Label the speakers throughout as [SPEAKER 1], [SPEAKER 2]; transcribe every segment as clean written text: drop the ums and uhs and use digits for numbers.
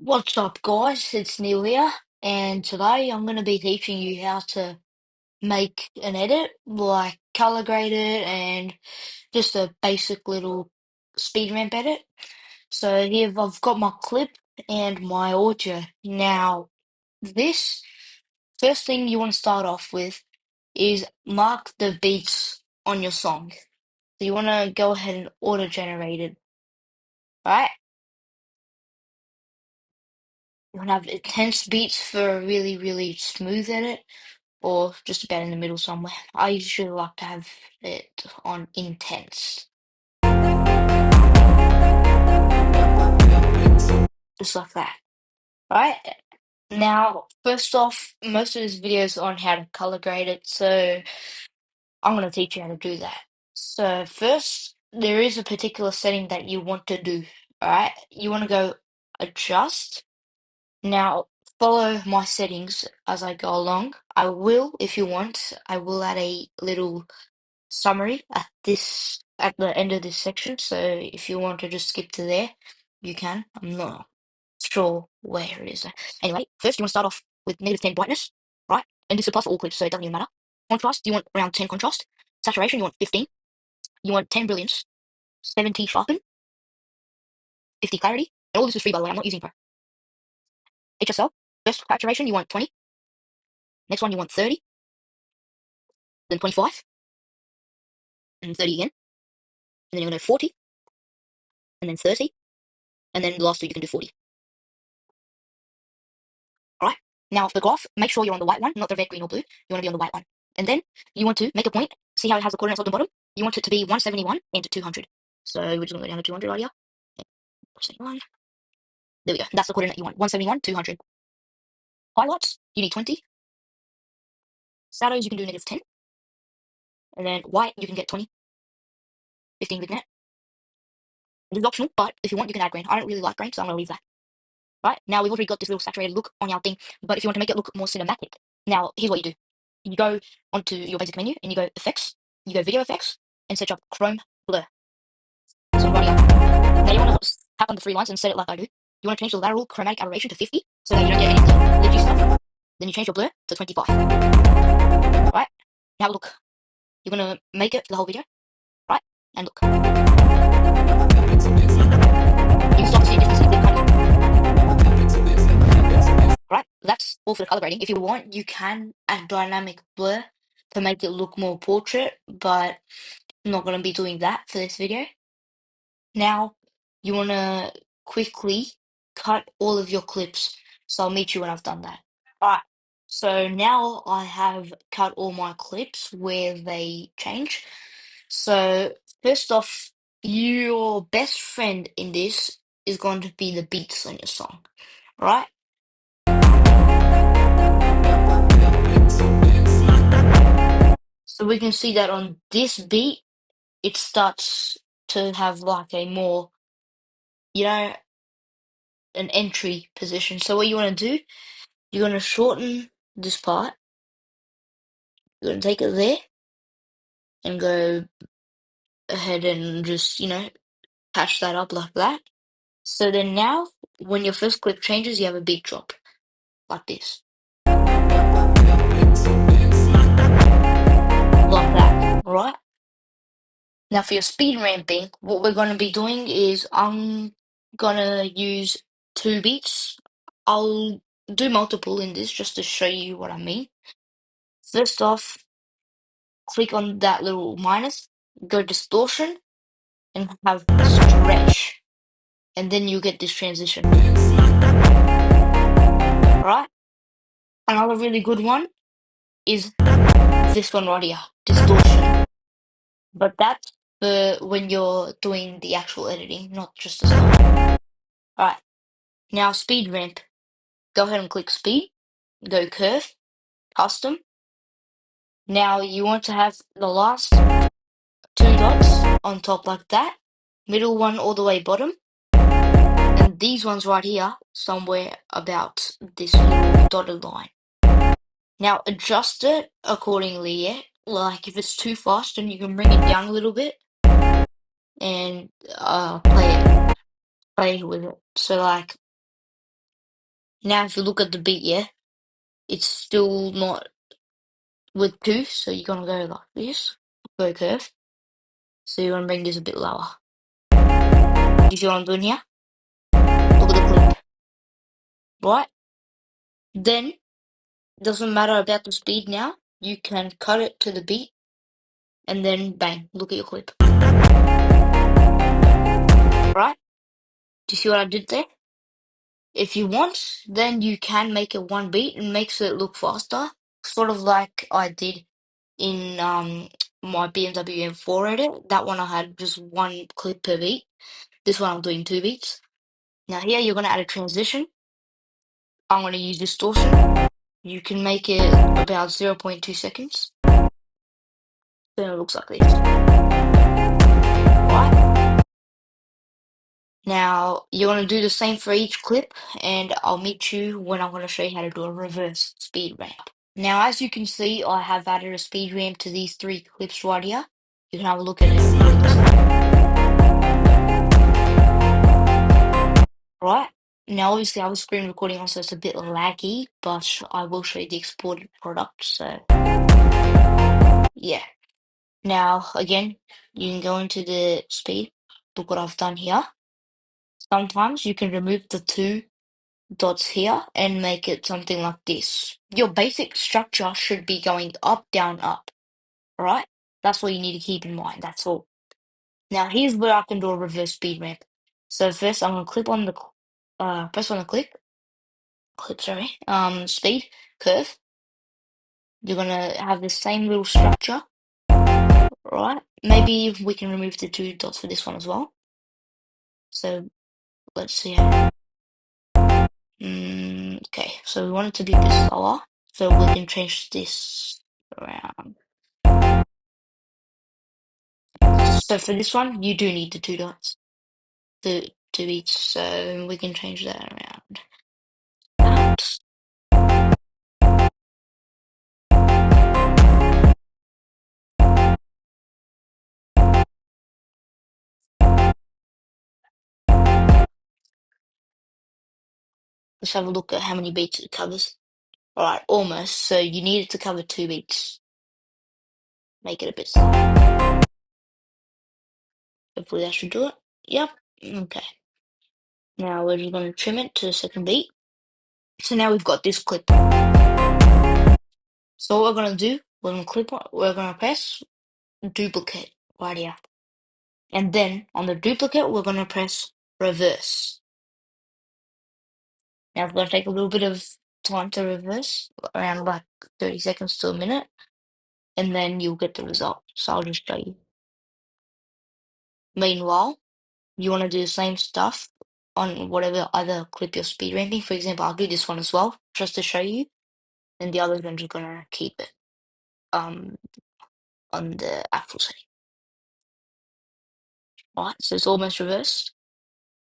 [SPEAKER 1] What's up, guys? It's Neil here, and today I'm going to be teaching you how to make an edit, like color grade it, and just a basic little speed ramp edit. So here I've got my clip and my audio. Now, this first thing you want to start off with is mark the beats on your song. So you want to go ahead and auto-generate it, right? You want to have intense beats for a really, really smooth edit, or just about in the middle somewhere. I usually like to have it on intense, just like that. Right? Now, first off, most of this video is on how to color grade it, so I'm going to teach you how to do that. So first, there is a particular setting that you want to do, alright? You want to go adjust. Now, follow my settings as I go along. I will, if you want, I will add a little summary at the end of this section. So if you want to just skip to there, you can. I'm not sure where it is. Anyway, first you want to start off with -10 brightness, right? And this applies for all clips, so it doesn't even matter. Contrast, you want around 10 contrast. Saturation, you want 15. You want 10 brilliance, 70 sharpen, 50 clarity. And all this is free, by the way. I'm not using Pro. HSL, first saturation, you want 20. Next one, you want 30. Then 25. And 30 again. And then you're going to 40. And then 30. And then the last two, you can do 40. Alright? Now, for the graph, make sure you're on the white one, not the red, green, or blue. You want to be on the white one. And then you want to make a point. See how it has the coordinates on the bottom? You want it to be 171 and 200. So we're just going to go down to 200 right here. 171. There we go. That's the coordinate you want. 171, 200. Highlights, you need 20. Shadows, you can do -10. And then white, you can get 20. 15 with net. This is optional, but if you want, you can add green. I don't really like green, so I'm going to leave that. Right? Now, we've already got this little saturated look on our thing, but if you want to make it look more cinematic, now, here's what you do. You go onto your basic menu, and you go Effects, you go Video Effects, and search up Chrome Blur. So right here. Now, you want to tap on the three lines and set it like I do. You want to change the lateral chromatic aberration to 50, so that you don't get any of the glitchy stuff. Then you change your blur to 25. Right? Now, look. You're going to make it for the whole video, right? And look. You can start to see a difference in the color. Right, that's all for the color grading. If you want, you can add dynamic blur to make it look more portrait, but I'm not going to be doing that for this video. Now, you want to quickly cut all of your clips, so I'll meet you when I've done that. Alright, so now I have cut all my clips where they change. So, first off, your best friend in this is going to be the beats on your song, right? So we can see that on this beat, it starts to have like a more, you know, an entry position. So what you want to do, you're going to shorten this part. You're going to take it there and go ahead and just, patch that up like that. So then now, when your first clip changes, you have a beat drop like this. Like that, right? Now for your speed ramping, what we're going to be doing is I'm going to use 2 beats. I'll do multiple in this just to show you what I mean. First off, click on that little minus, go distortion, and have stretch. And then you get this transition. Right? Another really good one is this one right here, distortion. But that's for when you're doing the actual editing, not just the start. Alright, now speed ramp. Go ahead and click speed, go curve, custom. Now you want to have the last 2 dots on top like that, middle one all the way bottom, and these ones right here somewhere about this little dotted line. Now adjust it accordingly, yeah? Like if it's too fast, then you can bring it down a little bit and play with it. So like Now, if you look at the beat, yeah, it's still not with 2, so you're gonna go like this, go curve. So you're gonna bring this a bit lower. You see what I'm doing here? Look at the clip, right? Then, doesn't matter about the speed now. You can cut it to the beat, and then bang, look at your clip. Right? Do you see what I did there? If you want, then you can make it one beat and makes it look faster, sort of like I did in my BMW M4 edit. That one I had just one clip per beat. This one I'm doing 2 beats. Now here you're gonna add a transition. I'm gonna use distortion. You can make it about 0.2 seconds. Then it looks like this. Right? Now you're gonna do the same for each clip, and I'll meet you when I'm gonna show you how to do a reverse speed ramp. Now, as you can see, I have added a speed ramp to these 3 clips right here. You can have a look at it, what it looks like. Right? Now, obviously, I was screen recording on, so it's a bit laggy, but I will show you the exported product, so yeah. Now, again, you can go into the speed. Look what I've done here. Sometimes you can remove the 2 dots here and make it something like this. Your basic structure should be going up, down, up, right? That's what you need to keep in mind, that's all. Now here's where I can do a reverse speed ramp. So first I'm gonna clip on the press on the sorry, speed curve. You're gonna have the same little structure, right? Maybe we can remove the 2 dots for this one as well. So let's see how. Okay, so we want it to be a bit slower, so we can change this around. So for this one, you do need the 2 dots, the 2 each, so we can change that around. That. Let's have a look at how many beats it covers. Alright, almost. So you need it to cover 2 beats. Make it a bit slower. Hopefully that should do it. Yep. Okay. Now we're just going to trim it to the second beat. So now we've got this clip. So what we're going to do, we're going to press duplicate right here. And then on the duplicate, we're going to press reverse. Now it's going to take a little bit of time to reverse, around like 30 seconds to a minute. And then you'll get the result. So I'll just show you. Meanwhile, you want to do the same stuff on whatever other clip you're speed ramping. For example, I'll do this one as well, just to show you. And the others I'm just gonna keep it um on the actual setting. Alright, so it's almost reversed.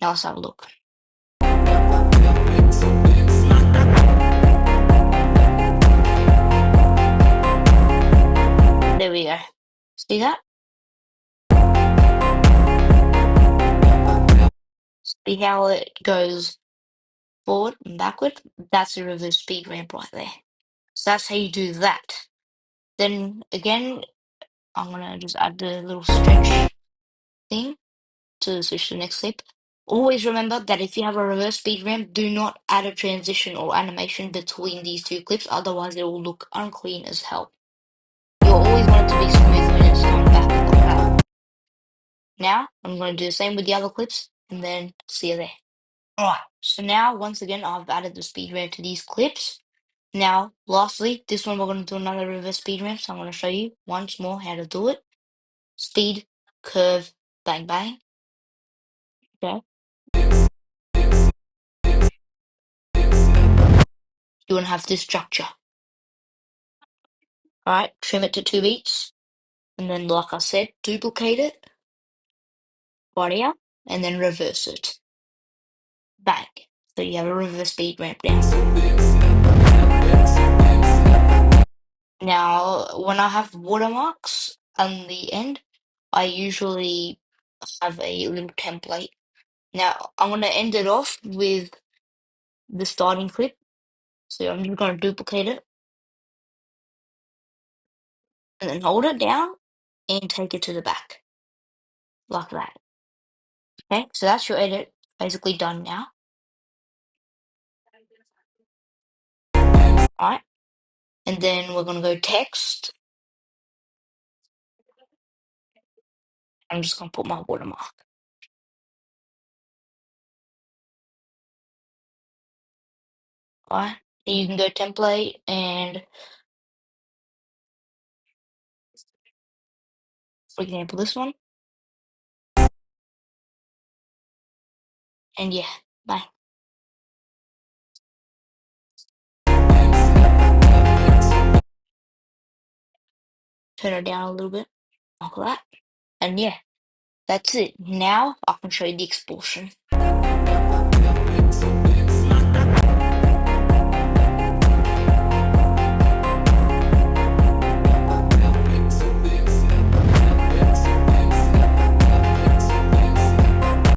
[SPEAKER 1] Now let's have a look. There we go. See that? See how it goes forward and backward? That's a reverse speed ramp right there. So that's how you do that. Then again, I'm gonna just add the little stretch thing to switch to the next clip. Always remember that if you have a reverse speed ramp, do not add a transition or animation between these 2 clips, otherwise it will look unclean as hell. You'll always want it to be smooth when it's going back like that. Now, I'm going to do the same with the other clips, and then see you there. Alright, so now, once again, I've added the speed ramp to these clips. Now, lastly, this one we're going to do another reverse speed ramp, so I'm going to show you once more how to do it. Speed, curve, bang, bang. Okay. You want to have this structure. Alright, trim it to 2 beats. And then, like I said, duplicate it. Right here. And then reverse it. Bang. So you have a reverse speed ramp now. Now, when I have watermarks on the end, I usually have a little template. Now, I'm going to end it off with the starting clip. So I'm just going to duplicate it and then hold it down and take it to the back like that. Okay, so that's your edit basically done now. All right, and then we're going to go text. I'm just going to put my watermark. All right, and you can go template and, for example, this one. And yeah, bye. Turn it down a little bit, like that. And yeah, that's it. Now I can show you the expulsion.